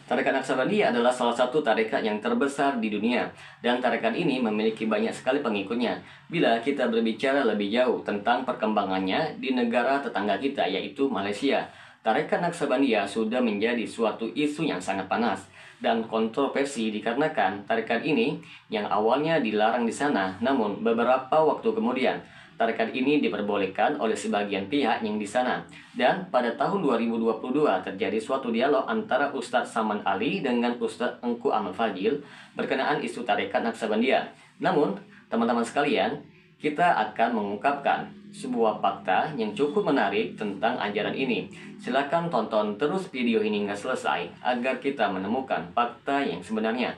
Tarekat Naksabandia adalah salah satu tarekat yang terbesar di dunia, dan tarekat ini memiliki banyak sekali pengikutnya. Bila kita berbicara lebih jauh tentang perkembangannya di negara tetangga kita, yaitu Malaysia, tarekat Naksabandia sudah menjadi suatu isu yang sangat panas dan kontroversi dikarenakan tarekat ini yang awalnya dilarang di sana, namun beberapa waktu kemudian tarekat ini diperbolehkan oleh sebagian pihak yang di sana. Dan pada tahun 2022 terjadi suatu dialog antara Ustadz Saman Ali dengan Ustadz Engku Ahmad Fadil berkenaan isu tarekat Naksabandia. Namun, teman-teman sekalian, kita akan mengungkapkan sebuah fakta yang cukup menarik tentang ajaran ini. Silakan tonton terus video ini hingga selesai agar kita menemukan fakta yang sebenarnya.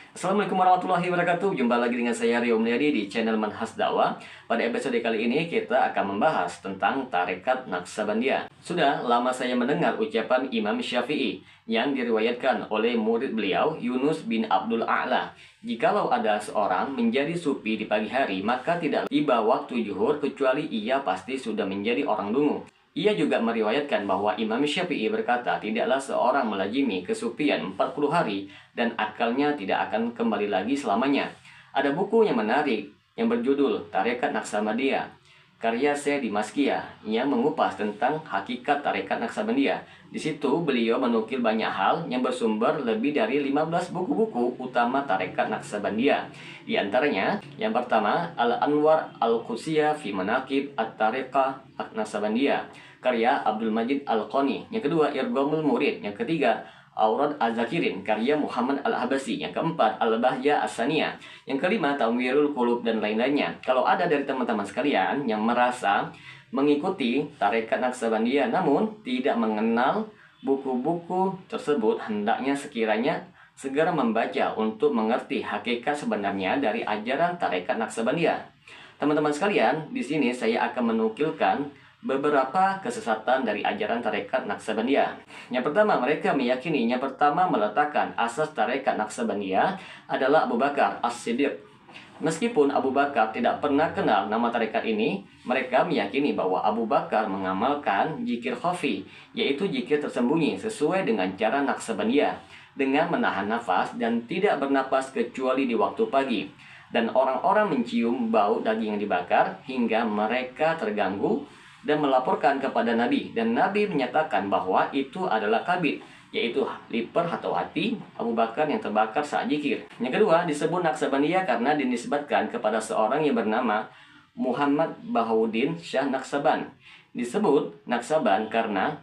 Assalamualaikum warahmatullahi wabarakatuh. Jumpa lagi dengan saya Rio Mulyadi di channel Manhaj Dakwah. Pada episode kali ini kita akan membahas tentang tarekat Naksabandia. Sudah lama saya mendengar ucapan Imam Syafi'i yang diriwayatkan oleh murid beliau Yunus bin Abdul A'la. Jikalau ada seorang menjadi sufi di pagi hari, maka tidak tiba waktu zuhur kecuali ia pasti sudah menjadi orang dungu. Ia juga meriwayatkan bahwa Imam Syafi'i berkata, tidaklah seorang melazimi kesufian 40 hari dan akalnya tidak akan kembali lagi selamanya. Ada buku yang menarik yang berjudul Tarekat Naksabandia, karya Syekh Dimaskia, yang mengupas tentang hakikat tarekat Naksabandia. Di situ beliau menukil banyak hal yang bersumber lebih dari 15 buku-buku utama tarekat Naksabandia. Di antaranya, yang pertama, Al-Anwar Al-Qusiyah fi Manaqib At-Tariqah Naksabandia, karya Abdul Majid Al-Qani. Yang kedua, Irghamul Murid. Yang ketiga, Aurad Az-Zakirin, karya Muhammad Al-Habasi. Yang keempat, Al-Bahya As-Saniyah. Yang kelima, Tanwirul Qulub, dan lain-lainnya. Kalau ada dari teman-teman sekalian yang merasa mengikuti tarekat Naksabandia namun tidak mengenal buku-buku tersebut, hendaknya sekiranya segera membaca untuk mengerti hakikat sebenarnya dari ajaran tarekat Naksabandia. Teman-teman sekalian, di sini saya akan menukilkan beberapa kesesatan dari ajaran tarekat Naksabandia. Yang pertama, mereka meyakini yang pertama meletakkan asas tarekat Naksabandia adalah Abu Bakar As-Siddiq. Meskipun Abu Bakar tidak pernah kenal nama tarekat ini, mereka meyakini bahwa Abu Bakar mengamalkan zikir khafi, yaitu zikir tersembunyi sesuai dengan cara Naksabandia, dengan menahan nafas dan tidak bernapas kecuali di waktu pagi. Dan orang-orang mencium bau daging yang dibakar hingga mereka terganggu dan melaporkan kepada Nabi, dan Nabi menyatakan bahwa itu adalah kabid, yaitu liper atau hati Abu Bakar yang terbakar saat zikir. Yang kedua, disebut Naksabandia karena dinisbatkan kepada seorang yang bernama Muhammad Bahauddin Shah Naksaban. Disebut Naksaban karena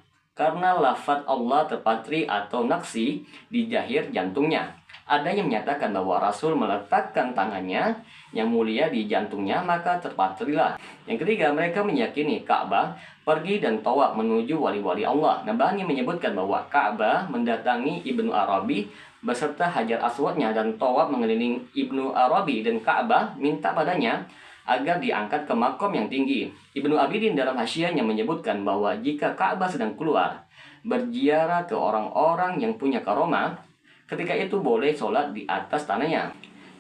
lafaz Allah terpatri atau naksi di jahir jantungnya. Ada yang menyatakan bahwa Rasul meletakkan tangannya yang mulia di jantungnya, maka terpatrilah. Yang ketiga, mereka meyakini Ka'bah pergi dan tawaf menuju wali-wali Allah. Nabhani menyebutkan bahwa Ka'bah mendatangi Ibnu Arabi beserta Hajar Aswadnya dan tawaf mengelilingi Ibnu Arabi, dan Ka'bah minta padanya agar diangkat ke makom yang tinggi. Ibnu Abidin dalam hasyiahnya menyebutkan bahwa jika Ka'bah sedang keluar berziarah ke orang-orang yang punya karomah, ketika itu boleh sholat di atas tanahnya.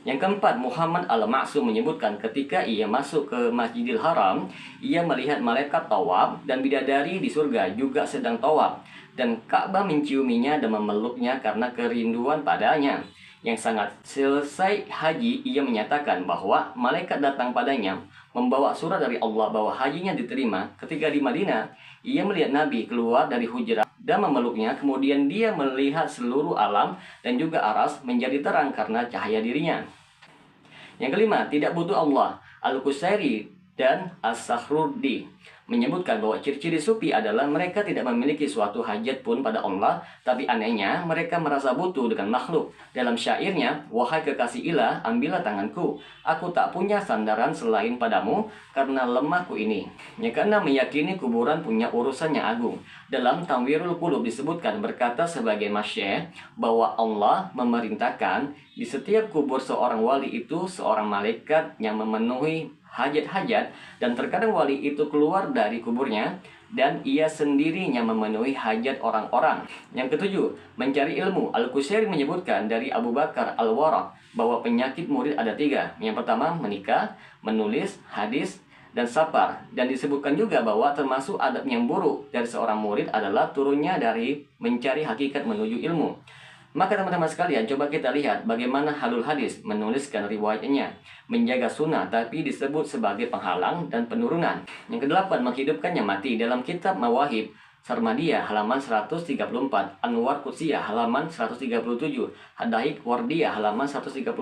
Yang keempat, Muhammad Al-Ma'sum menyebutkan ketika ia masuk ke Masjidil Haram, ia melihat malaikat tawaf dan bidadari di surga juga sedang tawaf, dan Ka'bah menciuminya dan memeluknya karena kerinduan padanya yang sangat. Selesai haji, ia menyatakan bahwa malaikat datang padanya membawa surat dari Allah bahwa hajinya diterima. Ketika di Madinah, ia melihat Nabi keluar dari hujrah dan memeluknya. Kemudian dia melihat seluruh alam dan juga aras menjadi terang karena cahaya dirinya. Yang kelima, tidak butuh Allah. Al-Qusairi dan As-Sakhrudi menyebutkan bahwa ciri-ciri sufi adalah mereka tidak memiliki suatu hajat pun pada Allah, tapi anehnya mereka merasa butuh dengan makhluk. Dalam syairnya, wahai kekasih ilah, ambillah tanganku, aku tak punya sandaran selain padamu karena lemahku ini. Yang keenam, meyakini kuburan punya urusan yang agung. Dalam Tanwirul Qulub disebutkan, berkata sebagai masyayikh bahwa Allah memerintahkan di setiap kubur seorang wali itu seorang malaikat yang memenuhi hajat-hajat, dan terkadang wali itu keluar dari kuburnya dan ia sendirinya memenuhi hajat orang-orang. Yang ketujuh, mencari ilmu. Al-Qusairi menyebutkan dari Abu Bakar Al-Waraq bahwa penyakit murid ada 3. Yang pertama, menikah, menulis hadis, dan sabar. Dan disebutkan juga bahwa termasuk adab yang buruk dari seorang murid adalah turunnya dari mencari hakikat menuju ilmu. Maka teman-teman sekalian, coba kita lihat bagaimana Ahlul Hadis menuliskan riwayatnya. Menjaga sunnah tapi disebut sebagai penghalang dan penurunan. Yang kedelapan, menghidupkannya mati. Dalam kitab Mawahib Sarmadiyah halaman 134, Anwar Qudsiyah halaman 137, Hadaik Wardiyah halaman 137,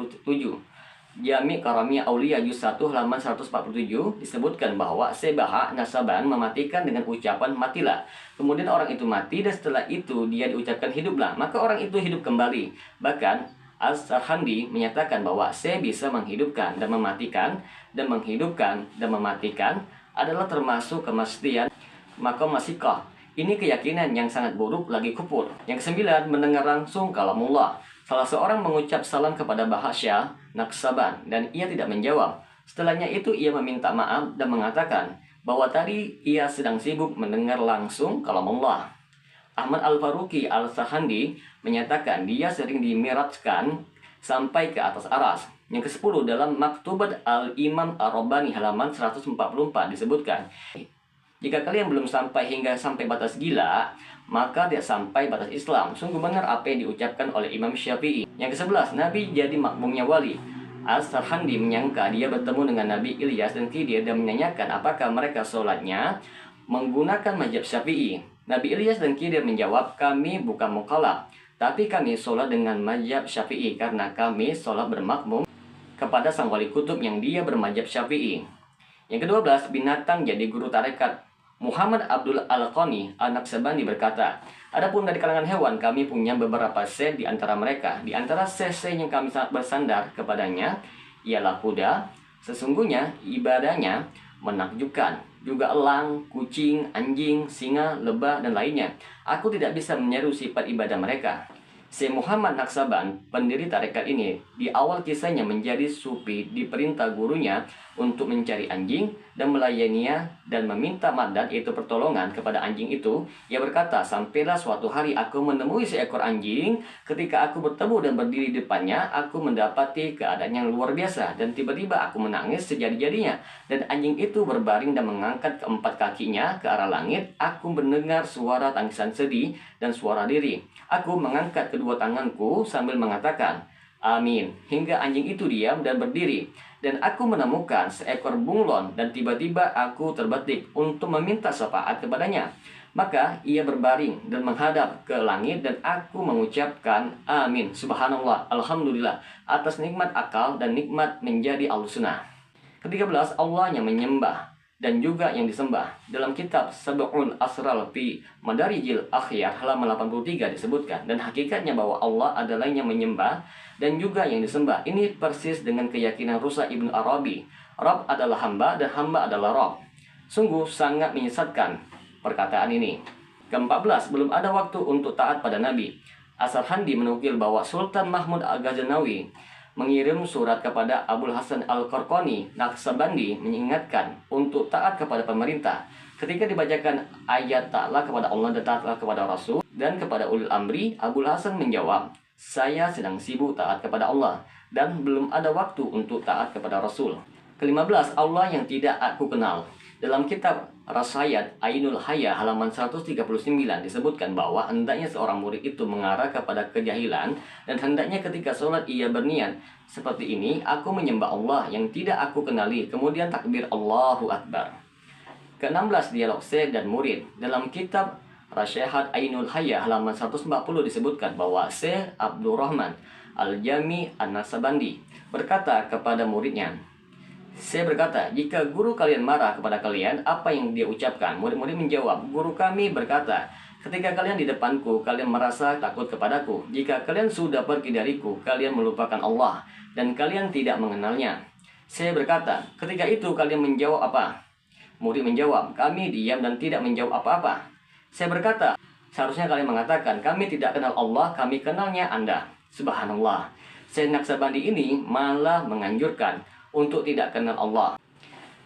Jami Karamiyah Aulia Juz 1 halaman 147 disebutkan bahwa Sebaha Nasaban mematikan dengan ucapan matilah. Kemudian orang itu mati dan setelah itu dia diucapkan hiduplah, maka orang itu hidup kembali. Bahkan As-Sarhandi menyatakan bahwa Se bisa menghidupkan dan mematikan, dan menghidupkan dan mematikan adalah termasuk kemestian makom masikah. Ini keyakinan yang sangat buruk lagi kufur. Yang kesembilan, mendengar langsung kalamullah. Salah seorang mengucap salam kepada Bahasya Naksaban dan ia tidak menjawab. Setelahnya itu ia meminta maaf dan mengatakan bahwa tadi ia sedang sibuk mendengar langsung kalamullah. Ahmad Al-Faruqi Al-Sahandi menyatakan dia sering dimi'rajkan sampai ke atas aras. Yang ke-10, dalam Maktubat Al-Imam Ar-Rabbani halaman 144 disebutkan, jika kalian belum sampai batas gila, maka dia sampai batas Islam. Sungguh benar apa yang diucapkan oleh Imam Syafi'i. Yang ke-11, Nabi jadi makmumnya wali. As-Sarhandi menyangka dia bertemu dengan Nabi Ilyas dan Khidir dan menanyakan apakah mereka sholatnya menggunakan mazhab Syafi'i. Nabi Ilyas dan Khidir menjawab, kami bukan mukallaf, tapi kami sholat dengan mazhab Syafi'i karena kami sholat bermakmum kepada sang wali kutub yang dia bermazhab Syafi'i. Yang ke-12, binatang jadi guru tarekat. Muhammad Abdul Al-Qani An-Naqsabandi berkata, adapun dari kalangan hewan kami punya beberapa se di antara mereka. Di antara se yang kami sangat bersandar kepadanya ialah kuda. Sesungguhnya ibadahnya menakjubkan. Juga elang, kucing, anjing, singa, lebah, dan lainnya. Aku tidak bisa menyeru sifat ibadah mereka. Syekh Muhammad Naksaban, pendiri tarekat ini, di awal kisahnya menjadi sufi, diperintah gurunya untuk mencari anjing dan melayaninya dan meminta madat, yaitu pertolongan kepada anjing itu. Ia berkata, sampailah suatu hari aku menemui seekor anjing. Ketika aku bertemu dan berdiri di depannya, aku mendapati keadaan yang luar biasa. Dan tiba-tiba aku menangis sejadi-jadinya. Dan anjing itu berbaring dan mengangkat keempat kakinya ke arah langit. Aku mendengar suara tangisan sedih dan suara diri. Aku mengangkat kedua tanganku sambil mengatakan, amin, hingga anjing itu diam dan berdiri. Dan aku menemukan seekor bunglon dan tiba-tiba aku terbetik untuk meminta syafaat kepadanya. Maka ia berbaring dan menghadap ke langit dan aku mengucapkan amin, subhanallah, alhamdulillah, atas nikmat akal dan nikmat menjadi al-sunnah. Ke-13, Allah yang menyembah dan juga yang disembah. Dalam kitab Sab'ul Asral fi Madarijil Akhyar halaman 83 disebutkan, dan hakikatnya bahwa Allah adalah yang menyembah dan juga yang disembah. Ini persis dengan keyakinan Rusa Ibn Arabi. Rabb adalah hamba dan hamba adalah Rabb. Sungguh sangat menyesatkan perkataan ini. Ke-14, belum ada waktu untuk taat pada Nabi. As-Sarhandi menukil bahwa Sultan Mahmud Al-Ghaznawi mengirim surat kepada Abul Hasan Al-Qarqani Naqsabandi mengingatkan untuk taat kepada pemerintah. Ketika dibacakan ayat taatlah kepada Allah dan taatlah kepada Rasul dan kepada ulil amri, Abul Hasan menjawab, saya sedang sibuk taat kepada Allah dan belum ada waktu untuk taat kepada Rasul. Ke-15, Allah yang tidak aku kenal. Dalam kitab Rasayat Ainul Haya halaman 139 disebutkan bahwa hendaknya seorang murid itu mengarah kepada kejahilan dan hendaknya ketika sholat ia berniat seperti ini, aku menyembah Allah yang tidak aku kenali, kemudian takbir Allahu Akbar. Ke-16, dialog Syekh dan murid. Dalam kitab Rasyahat Ainul Haya halaman 140 disebutkan bahwa Syekh Abdurrahman Al-Jami An-Nasabandi berkata kepada muridnya, saya berkata, jika guru kalian marah kepada kalian, apa yang dia ucapkan? Murid-murid menjawab, guru kami berkata, ketika kalian di depanku, kalian merasa takut kepadaku. Jika kalian sudah pergi dariku, kalian melupakan Allah, dan kalian tidak mengenalnya. Saya berkata, ketika itu kalian menjawab apa? Murid menjawab, kami diam dan tidak menjawab apa-apa. Saya berkata, seharusnya kalian mengatakan, kami tidak kenal Allah, kami kenalnya Anda. Subhanallah. Syekh Naqsabandi ini malah menganjurkan untuk tidak kenal Allah.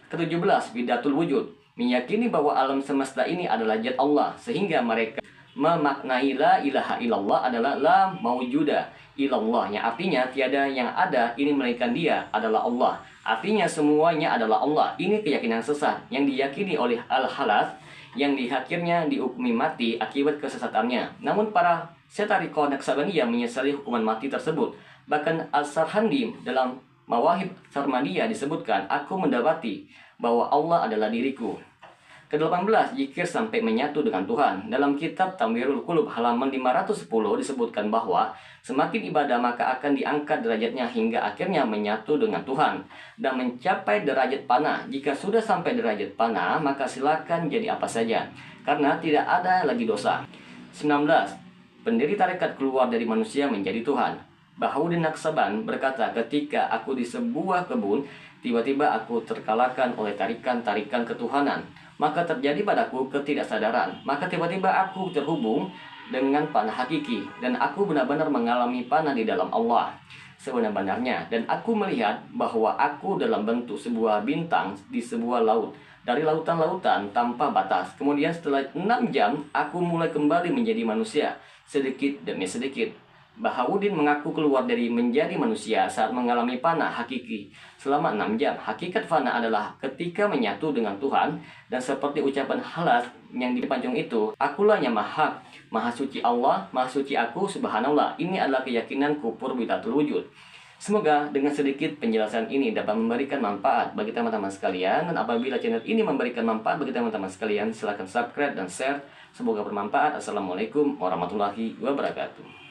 Ke-17, bidatul wujud. Meyakini bahwa alam semesta ini adalah zat Allah, sehingga mereka memaknai la ilaha illallah adalah la maujuda illallah, yang artinya tiada yang ada ini melainkan dia adalah Allah. Artinya semuanya adalah Allah. Ini keyakinan sesat yang diyakini oleh Al-Halath, yang di akhirnya dihukumi mati akibat kesesatannya. Namun para Syariqah Naqsabandiyah menyesali hukuman mati tersebut. Bahkan Al-Sarhandi dalam Mawahib Sarmadiyah disebutkan, aku mendapati bahwa Allah adalah diriku. Ke-18, zikir sampai menyatu dengan Tuhan. Dalam kitab Tanwirul Qulub halaman 510 disebutkan bahwa semakin ibadah maka akan diangkat derajatnya hingga akhirnya menyatu dengan Tuhan dan mencapai derajat panah. Jika sudah sampai derajat panah, maka silakan jadi apa saja, karena tidak ada lagi dosa. 19. Pendiri tarekat keluar dari manusia menjadi Tuhan. Bahauddin Naqsaban berkata, ketika aku di sebuah kebun, tiba-tiba aku terkalahkan oleh tarikan-tarikan ketuhanan. Maka terjadi padaku ketidaksadaran. Maka tiba-tiba aku terhubung dengan panah hakiki. Dan aku benar-benar mengalami panah di dalam Allah sebenar-benarnya. Dan aku melihat bahwa aku dalam bentuk sebuah bintang di sebuah laut, dari lautan-lautan tanpa batas. Kemudian setelah 6 jam, aku mulai kembali menjadi manusia, sedikit demi sedikit. Bahauddin mengaku keluar dari menjadi manusia saat mengalami fana hakiki selama 6 jam. Hakikat fana adalah ketika menyatu dengan Tuhan, dan seperti ucapan Halath yang dipanjang itu, akulah yang maha suci Allah, maha suci aku, subhanallah. Ini adalah keyakinan kufur bidatul wujud. Semoga dengan sedikit penjelasan ini dapat memberikan manfaat bagi teman-teman sekalian. Dan apabila channel ini memberikan manfaat bagi teman-teman sekalian, silahkan subscribe dan share. Semoga bermanfaat. Assalamualaikum warahmatullahi wabarakatuh.